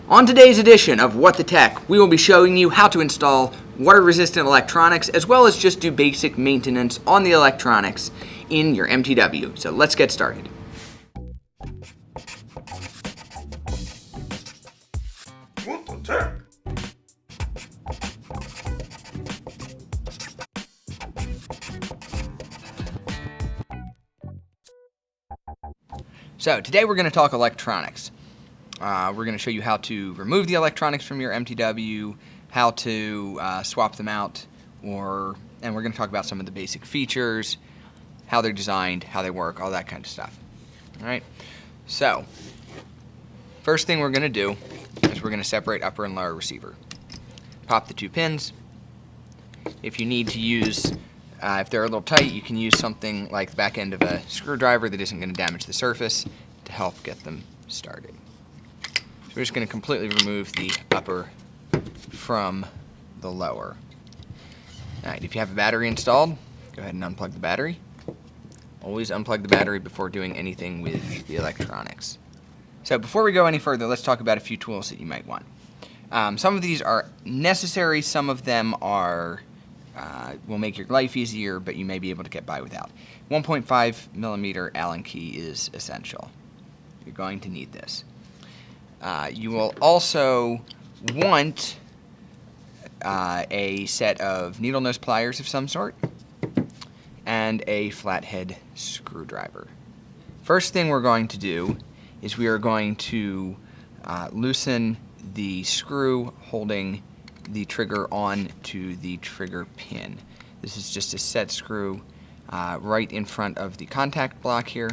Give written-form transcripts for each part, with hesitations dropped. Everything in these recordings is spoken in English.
On today's edition of What the Tech, we will be showing you how to install water-resistant electronics as well as just do basic maintenance on the electronics in your MTW. So let's get started. What the Tech? So today we're going to talk electronics. We're going to show you how to remove the electronics from your MTW, how to swap them out, and we're going to talk about some of the basic features, how they're designed, how they work, all that kind of stuff. All right. So first thing we're going to do is we're going to separate upper and lower receiver. Pop the two pins. If you need to use, if they're a little tight, you can use something like the back end of a screwdriver that isn't going to damage the surface to help get them started. We're just going to completely remove the upper from the lower. Alright, if you have a battery installed, go ahead and unplug the battery. Always unplug the battery before doing anything with the electronics. So before we go any further, let's talk about a few tools that you might want. Some of these are necessary, some of them are will make your life easier, but you may be able to get by without. 1.5 millimeter Allen key is essential. You're going to need this. You will also want a set of needle nose pliers of some sort and a flathead screwdriver. First thing we're going to do is we are going to loosen the screw holding the trigger on to the trigger pin. This is just a set screw right in front of the contact block here.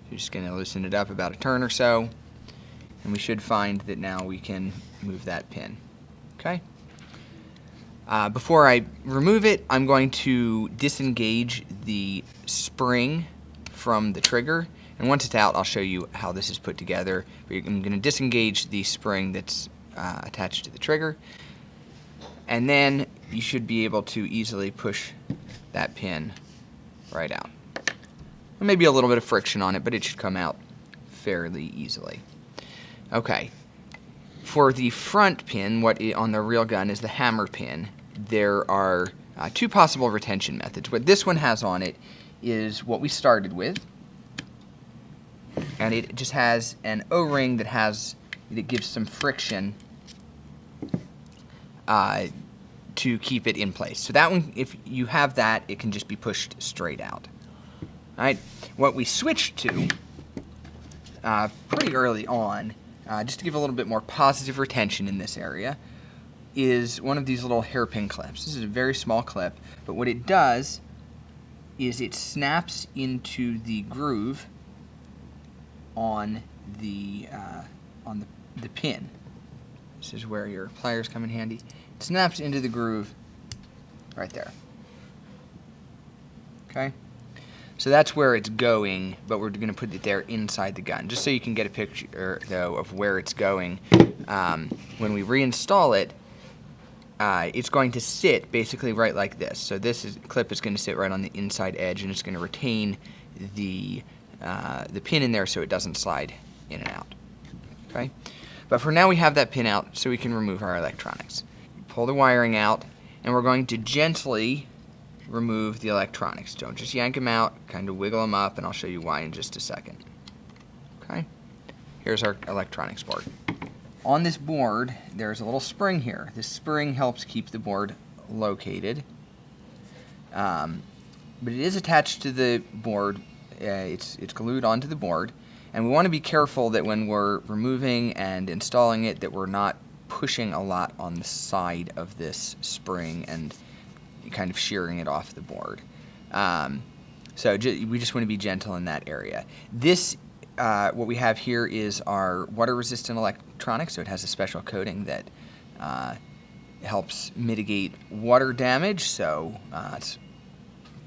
You're just going to loosen it up about a turn or so, and we should find that now we can move that pin. Okay? Before I remove it, I'm going to disengage the spring from the trigger, and once it's out, I'll show you how this is put together. I'm going to disengage the spring that's attached to the trigger, and then you should be able to easily push that pin right out. There may be a little bit of friction on it, but it should come out fairly easily. Okay. For the front pin, on the real gun is the hammer pin. There are two possible retention methods. What this one has on it is what we started with, and it just has an O-ring that gives some friction to keep it in place. So that one, if you have that, it can just be pushed straight out. All right, what we switched to pretty early on, just to give a little bit more positive retention in this area, is one of these little hairpin clips. This is a very small clip, but what it does is it snaps into the groove on the pin. This is where your pliers come in handy. It snaps into the groove right there. Okay? So that's where it's going, but we're going to put it there inside the gun, just so you can get a picture, though, of where it's going. When we reinstall it, it's going to sit basically right like this. So this clip is going to sit right on the inside edge, and it's going to retain the pin in there so it doesn't slide in and out. Okay? But for now, we have that pin out, so we can remove our electronics. Pull the wiring out, and we're going to gently remove the electronics. Don't just yank them out, kind of wiggle them up, and I'll show you why in just a second. Okay? Here's our electronics board. On this board, there's a little spring here. This spring helps keep the board located. But it is attached to the board. It's glued onto the board. And we want to be careful that when we're removing and installing it, that we're not pushing a lot on the side of this spring and kind of shearing it off the board. So we just want to be gentle in that area. This, what we have here is our water-resistant electronics, so it has a special coating that helps mitigate water damage, so it's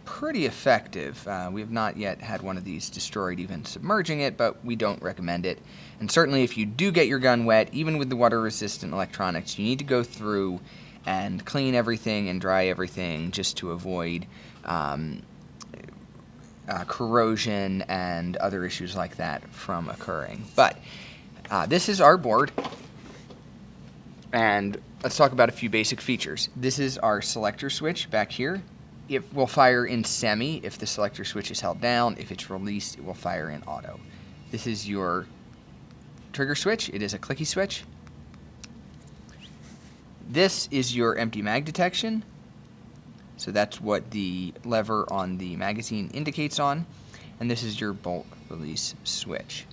pretty effective. We have not yet had one of these destroyed even submerging it, but we don't recommend it. And certainly if you do get your gun wet, even with the water-resistant electronics, you need to go through and clean everything and dry everything just to avoid corrosion and other issues like that from occurring. But This is our board, and let's talk about a few basic features. This is our selector switch back here. It will fire in semi if the selector switch is held down. If it's released, it will fire in auto. This is your trigger switch. It is a clicky switch. This is your empty mag detection. So that's what the lever on the magazine indicates on. And this is your bolt release switch.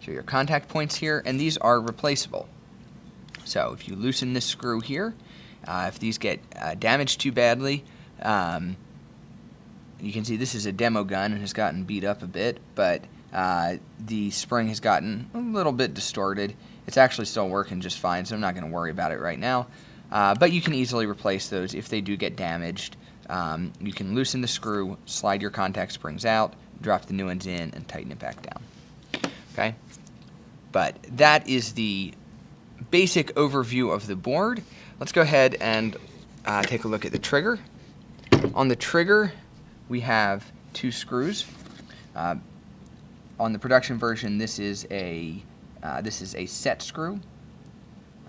So your contact points here, and these are replaceable. So if you loosen this screw here, if these get damaged too badly, you can see this is a demo gun and has gotten beat up a bit, but the spring has gotten a little bit distorted. It's actually still working just fine, so I'm not going to worry about it right now. But you can easily replace those if they do get damaged. You can loosen the screw, slide your contact springs out, drop the new ones in, and tighten it back down. Okay? But that is the basic overview of the board. Let's go ahead and take a look at the trigger. On the trigger, we have 2 screws. On the production version, this is a set screw.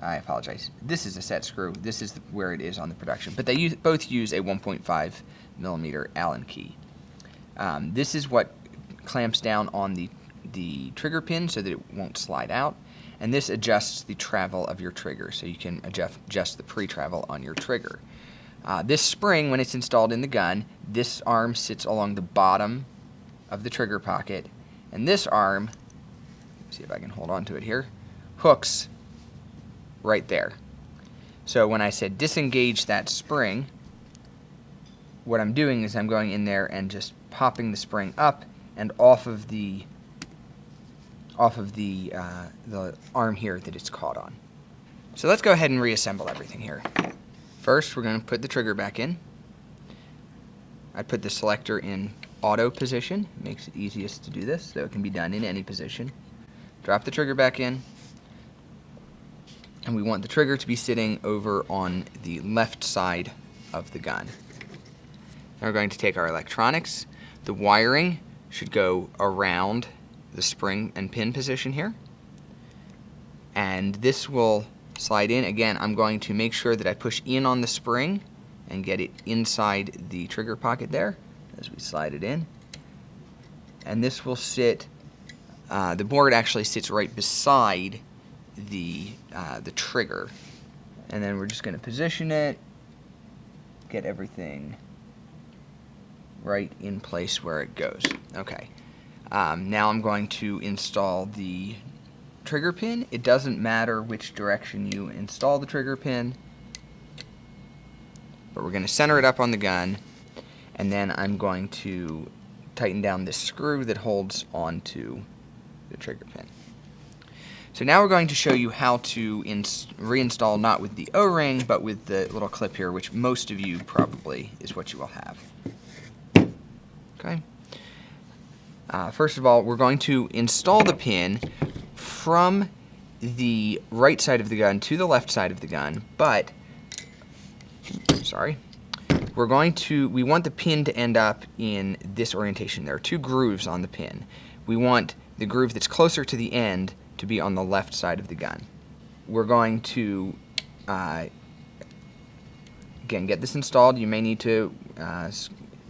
I apologize. This is a set screw. This is where it is on the production. But they both use a 1.5 millimeter Allen key. This is what clamps down on the trigger pin so that it won't slide out. And this adjusts the travel of your trigger, so you can adjust the pre-travel on your trigger. This spring, when it's installed in the gun, this arm sits along the bottom of the trigger pocket, and this arm, let's see if I can hold on to it here, hooks right there. So when I said disengage that spring, what I'm doing is I'm going in there and just popping the spring up and off of the arm here that it's caught on. So let's go ahead and reassemble everything here. First, we're going to put the trigger back in. I put the selector in auto position. It makes it easiest to do this, so it can be done in any position. Drop the trigger back in. And we want the trigger to be sitting over on the left side of the gun. Now we're going to take our electronics. The wiring should go around the spring and pin position here. And this will slide in. Again, I'm going to make sure that I push in on the spring and get it inside the trigger pocket there as we slide it in. And this will sit, the board actually sits right beside the trigger. And then we're just going to position it, get everything right in place where it goes. Okay. Now I'm going to install the trigger pin. It doesn't matter which direction you install the trigger pin, but we're going to center it up on the gun, and then I'm going to tighten down this screw that holds onto the trigger pin. So now we're going to show you how to reinstall, not with the O-ring, but with the little clip here, which most of you probably is what you will have. Okay. First of all, we're going to install the pin from the right side of the gun to the left side of the gun, but, sorry, we want the pin to end up in this orientation. There are 2 grooves on the pin. We want the groove that's closer to the end to be on the left side of the gun. We're going to, again, get this installed. You may need to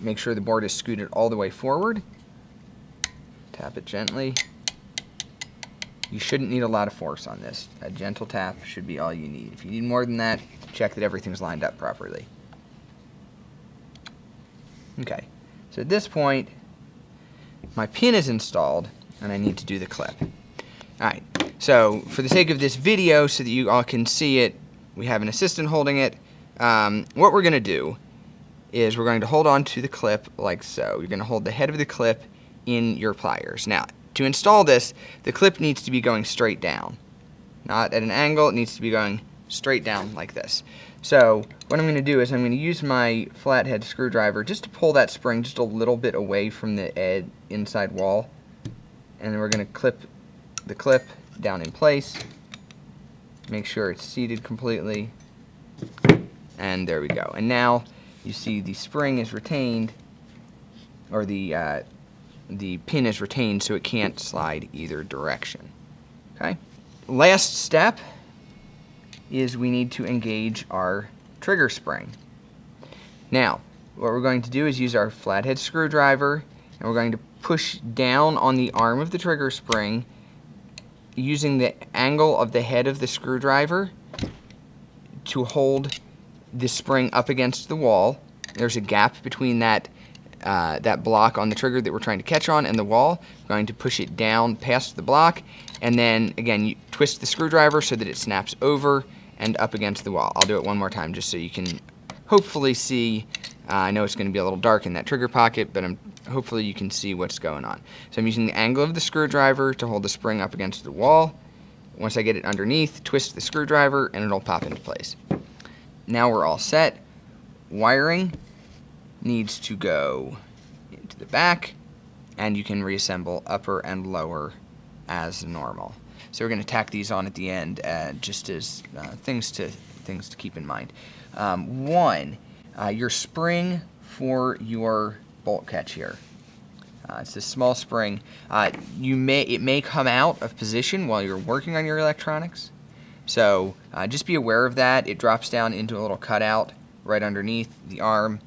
make sure the board is scooted all the way forward. Tap it gently. You shouldn't need a lot of force on this. A gentle tap should be all you need. If you need more than that, check that everything's lined up properly. Okay, so at this point, my pin is installed, and I need to do the clip. Alright, so for the sake of this video, so that you all can see it, we have an assistant holding it. What we're going to do is we're going to hold on to the clip like so. You're going to hold the head of the clip in your pliers. Now, to install this, the clip needs to be going straight down. Not at an angle, it needs to be going straight down like this. So, what I'm going to do is I'm going to use my flathead screwdriver just to pull that spring just a little bit away from the inside wall. And then we're going to clip the clip down in place. Make sure it's seated completely. And there we go. And now, you see the spring is retained, or the pin is retained so it can't slide either direction. Okay. Last step is we need to engage our trigger spring. Now, what we're going to do is use our flathead screwdriver, and we're going to push down on the arm of the trigger spring using the angle of the head of the screwdriver to hold the spring up against the wall. There's a gap between that block on the trigger that we're trying to catch on and the wall. We're going to push it down past the block, and then again you twist the screwdriver so that it snaps over and up against the wall. I'll do it one more time just so you can hopefully see. I know it's going to be a little dark in that trigger pocket, but hopefully you can see what's going on. So I'm using the angle of the screwdriver to hold the spring up against the wall. Once I get it underneath, twist the screwdriver and it'll pop into place. Now we're all set. Wiring needs to go into the back, and you can reassemble upper and lower as normal. So we're going to tack these on at the end just as things to keep in mind. One, your spring for your bolt catch here. It's this small spring. It may come out of position while you're working on your electronics. So just be aware of that. It drops down into a little cutout right underneath the arm.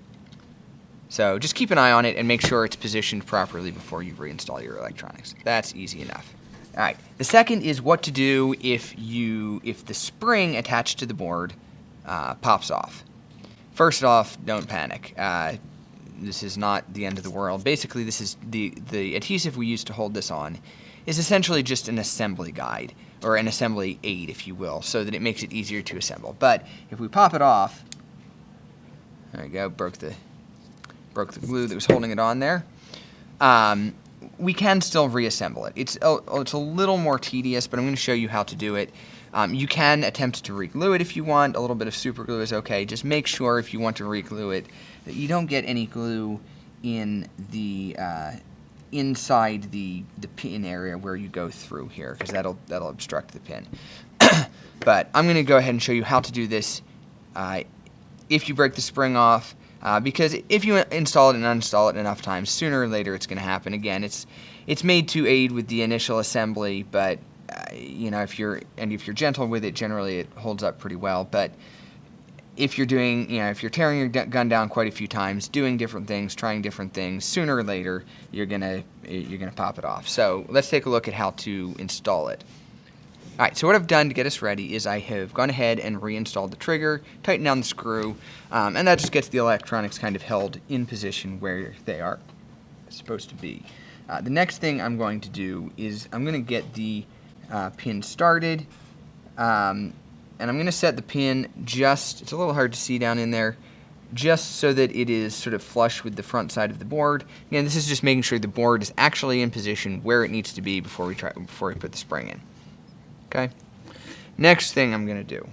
So just keep an eye on it and make sure it's positioned properly before you reinstall your electronics. That's easy enough. All right. The second is what to do if the spring attached to the board pops off. First off, don't panic. This is not the end of the world. Basically, this is the adhesive we use to hold this on is essentially just an assembly guide, or an assembly aid, if you will, so that it makes it easier to assemble. But if we pop it off, there we go, broke the glue that was holding it on there. We can still reassemble it. It's a little more tedious, but I'm going to show you how to do it. You can attempt to re-glue it if you want. A little bit of super glue is okay. Just make sure if you want to re-glue it that you don't get any glue in the inside the pin area where you go through here, because that'll obstruct the pin. But I'm going to go ahead and show you how to do this if you break the spring off, because if you install it and uninstall it enough times, sooner or later it's going to happen. Again, it's made to aid with the initial assembly, but if you're gentle with it, generally it holds up pretty well. But if you're if you're tearing your gun down quite a few times, doing different things, trying different things, sooner or later you're gonna pop it off. So let's take a look at how to install it. All right, so what I've done to get us ready is I have gone ahead and reinstalled the trigger, tightened down the screw, and that just gets the electronics kind of held in position where they are supposed to be. The next thing I'm going to do is I'm going to get the pin started, and I'm going to set the pin it's a little hard to see down in there, just so that it is sort of flush with the front side of the board. Again, this is just making sure the board is actually in position where it needs to be before we put the spring in. Okay. Next thing I'm going to do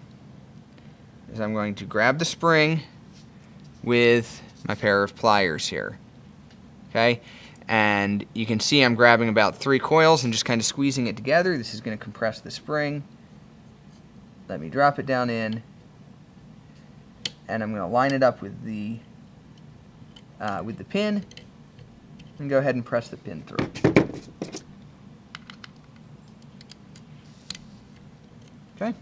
is I'm going to grab the spring with my pair of pliers here. Okay. And you can see I'm grabbing about 3 coils and just kind of squeezing it together. This is going to compress the spring. Let me drop it down in, and I'm going to line it up with the pin, and go ahead and press the pin through. Okay.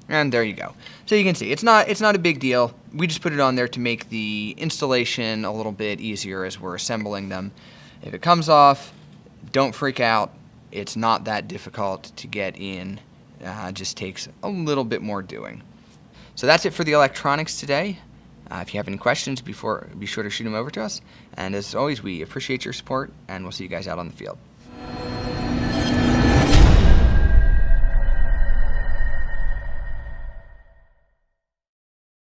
And there you go. So you can see it's not a big deal. We just put it on there to make the installation a little bit easier as we're assembling them. If it comes off, don't freak out. It's not that difficult to get in. Just takes a little bit more doing. So that's it for the electronics today. If you have any questions, be sure to shoot them over to us. And as always, we appreciate your support, and we'll see you guys out on the field.